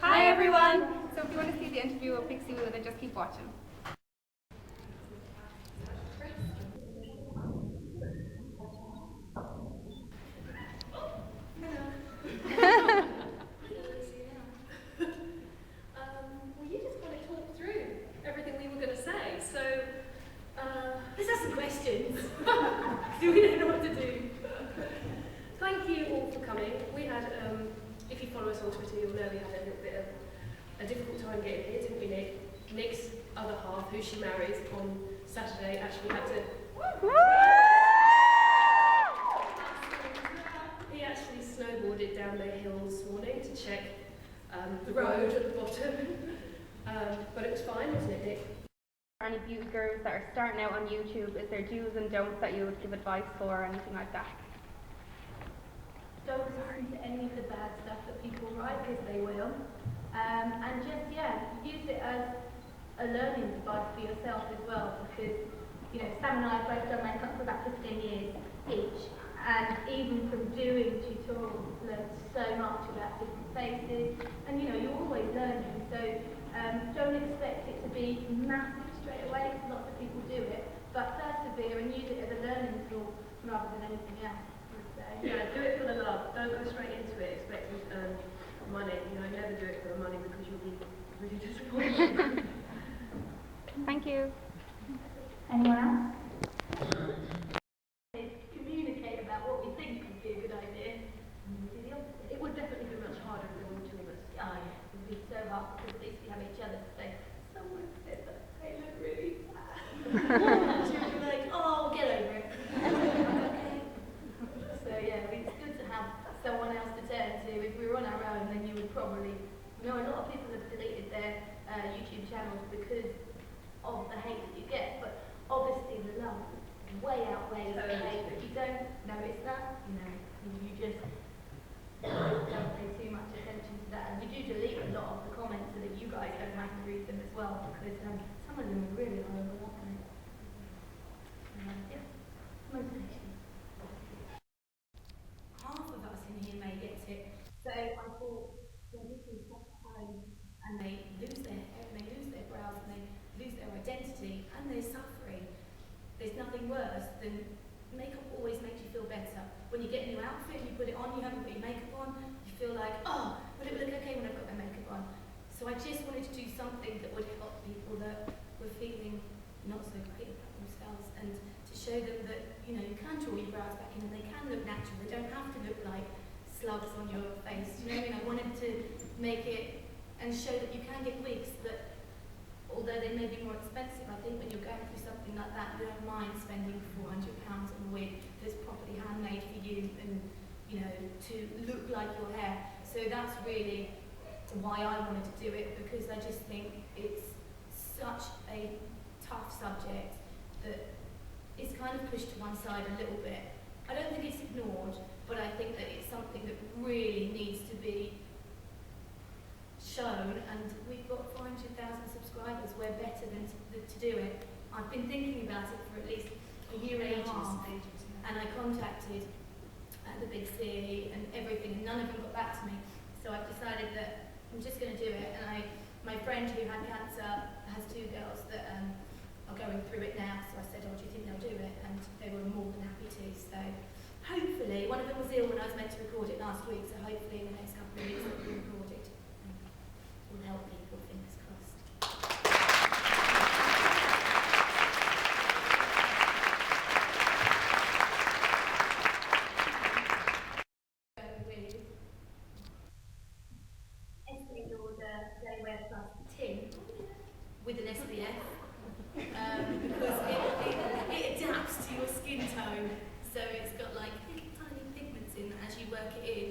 Hi everyone! So if you want to see the interview of pixiwoo, then just keep watching. Well, you just kind of talked through everything we were going to say, so let's ask some questions. Do we don't know what to do? Thank you all for coming. We had, if you follow us on Twitter, you'll know we had a little bit of a difficult time getting here, didn't we, Nick? Nick's other half, who she marries on Saturday, actually had to... He actually snowboarded down the hill this morning to check the road at the bottom. But it was fine, wasn't it, Nick? Any beauty gurus that are starting out on YouTube, is there do's and don'ts that you would give advice for or anything like that? Don't listen to any of the bad stuff that people write, because they will. And just, use it as a learning device for yourself as well, because, Sam and I have both done makeup for about 15 years each, and even from doing tutorials, learned so much about different faces, and you're always learning, so don't expect it to be massive straight away, because lots of people do it, but persevere and use it as a learning tool rather than anything else. Yeah, do it for the love. Don't go straight into it expecting to earn money. Never do it for the money because you'll be really disappointed. Thank you. Anyone else? Communicate about what we think would be a good idea. It would definitely be much harder if there were two of us. Oh yeah, it would be so hard because at least we have each other to say, someone said that they look really bad. And she would be like, oh, get over it. Okay. So yeah, it's good to have someone else to turn to. If we were on our own, then you would probably, a lot of people have deleted their YouTube channels because of the hate that you get, but obviously the love way outweighs the hate. If you don't notice that, you just don't pay too much attention to that. And you do delete a lot of the comments so that you guys don't have to read them as well, because some of them are really horrible, aren't they? Motivation. Half of us in here may get it. So I thought, when people are stuck at home and they lose their hair, and they lose their brows, and they lose their identity, and they're suffering, there's nothing worse than makeup always makes you feel better. When you get a new outfit and you put it on, you haven't put your makeup on, you feel like, oh, will it look okay when I've got my makeup on? So I just wanted to do something that would help people that were feeling not so great about themselves, and to show them that, you can draw your brows back in and they can look natural. They don't have to look like slugs on your face. I wanted to make it and show that you can get wigs that, although they may be more expensive, I think when you're going through something like that, you don't mind spending £400 on a wig that's properly handmade for you and, to look like your hair. So that's really why I wanted to do it, because I just think it's such a tough subject that is kind of pushed to one side a little bit. I don't think it's ignored, but I think that it's something that really needs to be shown, and we've got 400,000 subscribers. We're better than to do it. I've been thinking about it for at least a year and a half, and I contacted the big C and everything, and none of them got back to me. So I've decided that I'm just going to do it, and my friend who had cancer has two girls that are going through it now, so I said, oh, do you think they'll do it? And they were more than happy to. So hopefully, one of them was ill when I was meant to record it last week, so hopefully in the next couple of weeks it will be recorded. Will help people, fingers crossed. Estee Lauder Day Wear Plus tin with an SPF because it adapts to your skin tone. So it's got like little tiny pigments in that as you work it in,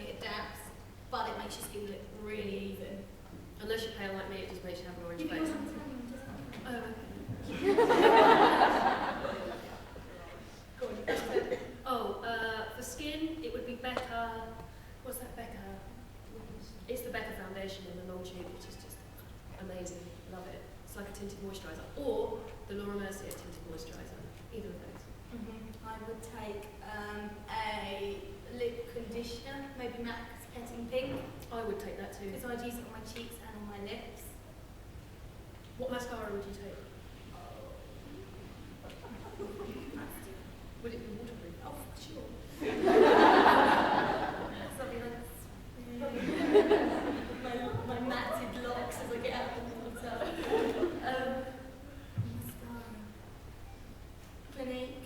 it adapts, but it makes your skin look really even. Unless you're pale like me, it just makes you have an orange face. For skin, it would be Becca. What's that Becca? It's the Becca foundation in the long tube, which is just amazing. Love it. It's like a tinted moisturiser. Or the Laura Mercier tinted moisturiser. Either of those. I would take a lip conditioner, maybe Max Getting pink, I would take that too. because I'd use it on my cheeks and on my lips. What mascara would you take? Would it be waterproof? Oh, sure. Something like my matted locks as I get out of the water. Mascara. Clinique.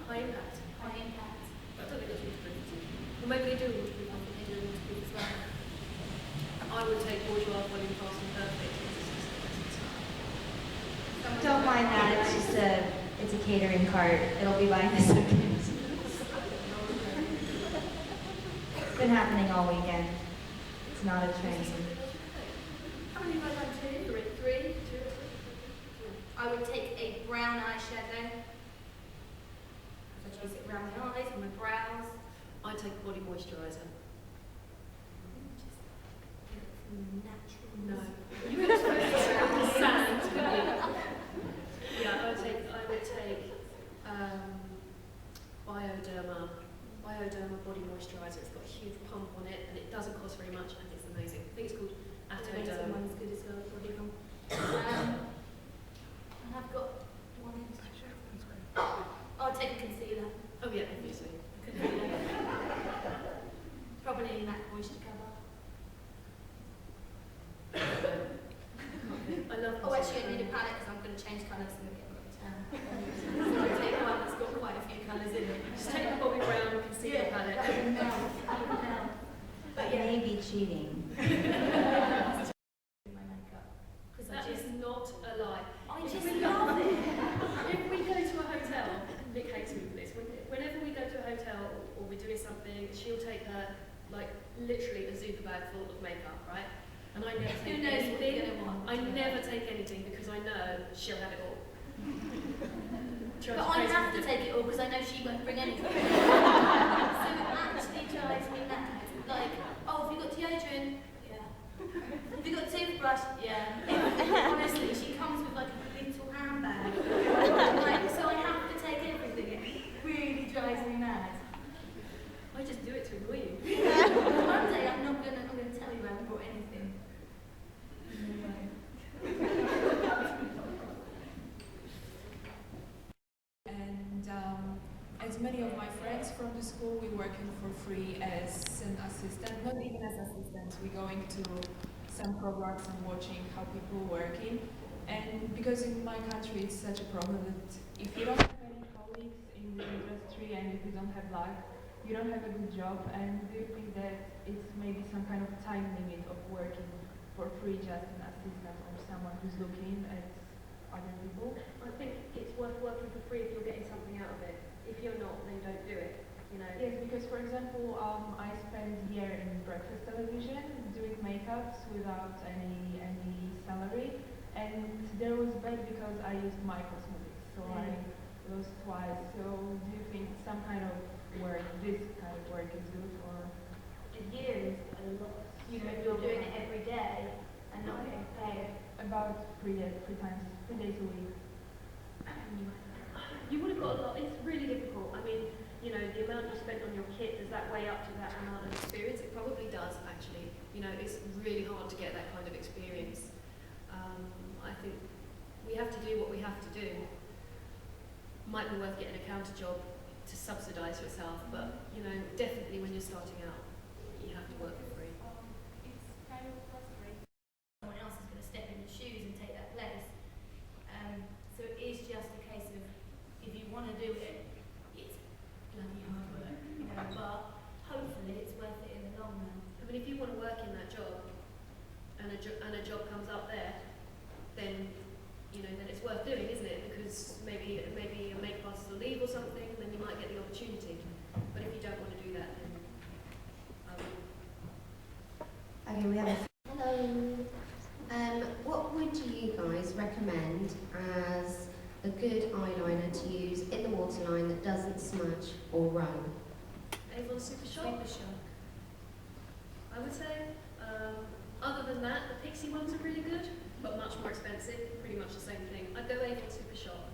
High impact. High impact. I don't think that's waterproof. Well, maybe they do waterproof. I think they do waterproof as well. I would take Bourjois Volume Fast and Perfect. Don't mind that, it's just it's a catering cart. It'll be by the second. It's been happening all weekend. It's not a train. How many have I done? Three. I would take a brown eyeshadow. I'd use it around my eyes, on my brows. I'd take a body moisturiser. Just get it from natural. No. You were supposed to say sand, couldn't you? Yeah, I would take Bioderma body moisturiser. It's got a huge pump on it and it doesn't cost very much and it's amazing. I think it's called Atoderm. One's good as well. Body pump. And I've got one. I'll take a concealer. Oh yeah, obviously. Probably MAC moisture cover. I love Oh, actually, I need a palette because I'm going to change colours and get another tan. So I'll take one that's got quite a few colours in it. Just take the Bobbi Brown concealer palette. That would melt. But yeah. Maybe cheating. My makeup. Because That is not a lie. I just love it. If we go to a hotel, Nick hates me for this. Whenever we go to a hotel or we're doing something, she'll take her like literally a Zupa bag full of makeup, right? And I never take Who knows what you're anything. going to want? I never take anything because I know she'll have it all. But I have to take it all because I know she won't bring anything. So it actually drives me mad. Like, oh, have you got deodorant? Yeah. Have you got a toothbrush? Yeah. Honestly, she comes with like a little handbag. Like, so I have to take everything. It really drives me mad. I just do it to annoy you. One day I'm gonna tell you I haven't brought anything. And as many of my friends from the school, we're working for free as an assistant, not even as assistants, we're going to some programs and watching how people are working. And because in my country it's such a problem that if you don't have any colleagues in the industry and if you don't have life, you don't have a good job. And do you think that it's maybe some kind of time limit of working for free just an assistant or someone who's looking at other people? I think it's worth working for free if you're getting something out of it. If you're not, then don't do it. You know. Yes, because for example, I spent a year in breakfast television doing makeups without any salary, and there was bad because I used my cosmetics, so I lost twice. So do you think some kind of work, this kind of work is good, or A year is a lot. You know, if you're doing it every day and not getting paid. about 3 days a week? You would have got a lot. It's really difficult. I mean, you know, the amount you spent on your kit, does that weigh up to that amount of experience? It probably does, actually. You know, it's really hard to get that kind of experience. I think we have to do what we have to do. Might be worth getting a counter job to subsidise yourself, but, you know, definitely when you're starting out, you have to work for free. It's kind of frustrating. Someone else is going to step in your shoes and take that place. So it is just a case of, if you want to do it, it's bloody hard work, you know, but hopefully it's worth it in the long run. I mean, if you want to work in that job, and a job comes up there, then, you know, then it's worth doing, isn't it? Because maybe a make passes will leave or something, then you might get the opportunity. But if you don't want to do that, then Okay, we have a Hello. What would you guys recommend as a good eyeliner to use in the waterline that doesn't smudge or run? Avon Super Shop. Super Shock. I would say. Other than that, the Pixie ones are really good, but much more expensive. Pretty much the same thing. I'd go Avon Super Shop.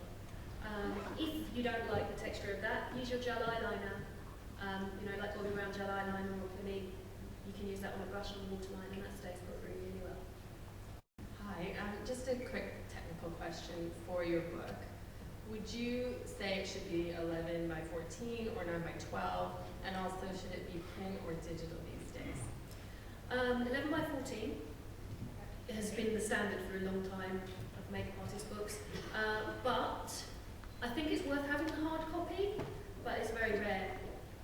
If you don't like the texture of that, use your gel eyeliner. You know, like Bobby Brown gel eyeliner or Clinique, you can use that on a brush on a waterline and that stays put really, really well. Hi, just a quick technical question for your book. Would you say it should be 11 by 14 or 9 by 12? And also, should it be print or digital these days? 11 by 14 has been the standard for a long time of makeup artist books, but I think it's worth having a hard copy, but it's very rare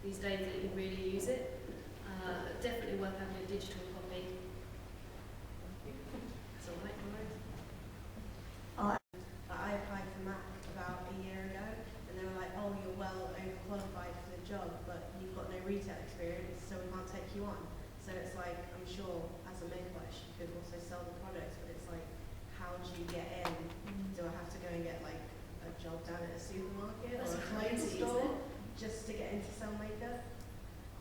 these days that you can really use it. Definitely worth having a digital copy. That's all right, I applied for MAC about a year ago, and they were like, oh, you're well overqualified for the job, but you've got no retail experience, so we can't take you on. So it's like, I'm sure as a makeup artist you could also sell the products, but it's like, how do you get in? Do I have to go and get like a job down at a supermarket That's or a crazy, clothes isn't store it? just to get into sell makeup?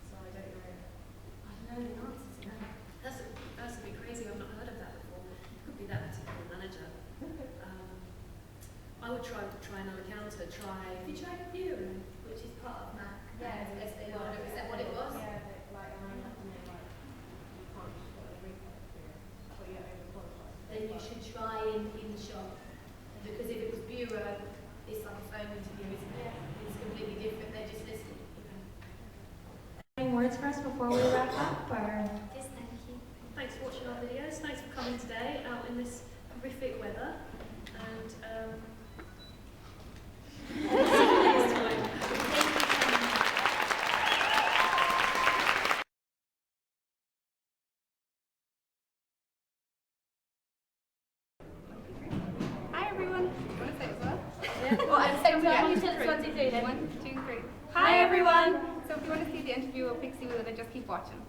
So I don't know. I know the answer to that. That's a bit crazy. I've not heard of that before. Could be that particular manager. I would try another counter. Have you tried Bureau? Which is part of MAC. Yeah, Is that what it was? Yeah, but like I recommend like you can't just go to retail experience, but you're overqualified. Then you should try in the shop. Because if it was Bureau, it's like a phone interview, isn't it? It's completely different. They're just listening. Any words for us before we wrap up? Or? Just thank you. Thanks for watching our videos. Thanks for coming today out in this horrific weather. And see you next time. Hi everyone. You want to say it as well? Well, at the same time, you said it's 1, 2, 3 then. 1, 2, 3. Hi everyone. So if you want to see the interview with pixiwoo, then just keep watching.